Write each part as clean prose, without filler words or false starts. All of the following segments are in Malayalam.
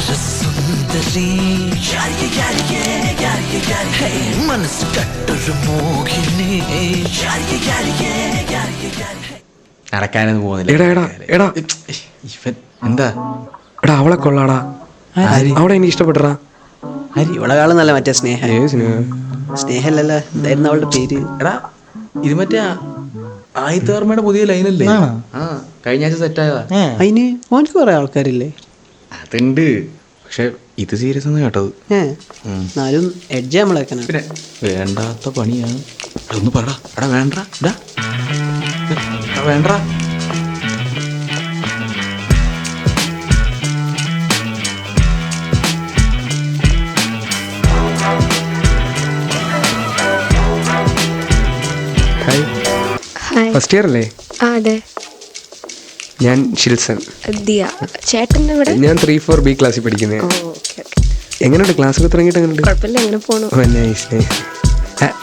സുന്ദരി മനസ്സ് കട്ടൊരു മോഹിനി. നടക്കാനൊന്നും പോകുന്നില്ല. എടാ എടാ എടാ ഇവൻ എന്താ? എടാ അവളെ കൊള്ളാടാ. അവളെ എനിക്ക് ഇഷ്ടപ്പെട്ടടാ. ഇവളെക്കാളും നല്ല മറ്റേ സ്നേഹ. സ്നേഹല്ലല്ലോ, എന്തായിരുന്നു അവളുടെ പേര്? എടാ ഇത് മറ്റേ ആയിത്തവർമ്മയുടെ പുതിയ ലൈനല്ലേ? ആ കഴിഞ്ഞ ആഴ്ച സെറ്റായതാ. അതിന് ഓനക്ക് കുറെ ആൾക്കാരില്ലേ? അതുണ്ട്, പക്ഷെ ഇത് സീരിയസ് ആണ് കേട്ടത്. എന്നാലും എഡ്ജ് നമ്മളേക്കണ. പിന്നെ വേണ്ടാത്ത പണിയാണ്. ഒന്ന് പറടാ. എടാ വേണ്ട വേണ്ട. ഫസ്റ്റ് ഇയർ അല്ലേ? അതെ. ഞാൻ ഷിൽസൺ. ദിയ. ചേട്ടൻ്റെ ഇവിടെ? ഞാൻ 3-4 B ക്ലാസ്സിൽ പഠിക്കുന്നത്. എങ്ങനെയുണ്ട് ക്ലാസ്സൊക്കെ തുടങ്ങിയിട്ട്? എങ്ങനെയുണ്ട്? കുഴപ്പമില്ല, എങ്ങനെ പോണു?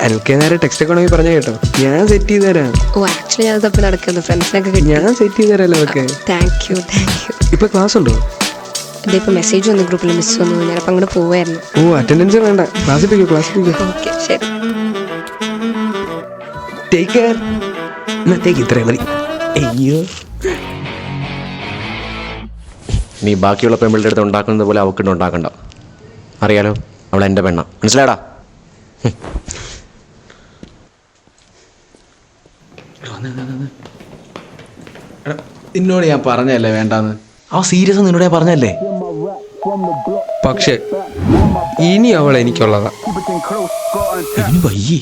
എനിക്ക് നേരെ ടെക്സ്റ്റ് ഒക്കെ ഉണ്ടെങ്കിൽ പറഞ്ഞാൽ കേട്ടോ, ഞാൻ സെറ്റ് ചെയ്ത് തരാം. ഓ ആക്ച്വലി ഞാൻ തപ്പി നടക്കുന്നത് ഫ്രണ്ട്സിനൊക്കെ കിട്ടി. ഞാൻ സെറ്റ് ചെയ്ത് തരാമല്ലോ ഒക്കെ. Thank you. ഇപ്പൊ ക്ലാസ് ഉണ്ടോ? ഇതിപ്പോൾ മെസ്സേജ് വന്നു ഗ്രൂപ്പിൽ, മിസ് വന്നു. ഞാനപ്പോൾ അങ്ങോട്ട് പോവായിരുന്നു. ഓ അറ്റൻഡൻസ് വേണ്ട, ക്ലാസ്സിൽ പോയിക്കോ. ഓക്കെ ശരി. Take care. ഇന്നത്തേക്ക് ഇത്രയും മതി. അയ്യോ, നീ ബാക്കിയുള്ള പെൺപിളുടെ അടുത്ത് ഉണ്ടാക്കുന്നത് പോലെ അവക്കിട്ട് ഉണ്ടാക്കണ്ട. അറിയാലോ, അവൾ എൻ്റെ പെണ്ണ, മനസ്സിലായടാ? നിന്നോട് ഞാൻ പറഞ്ഞല്ലേ വേണ്ടാന്ന്. അവ സീരിയസ് നിന്നോട് ഞാൻ പറഞ്ഞല്ലേ. പക്ഷെ ഇനി അവൾ എനിക്കുള്ളതാ. വയ്യേ.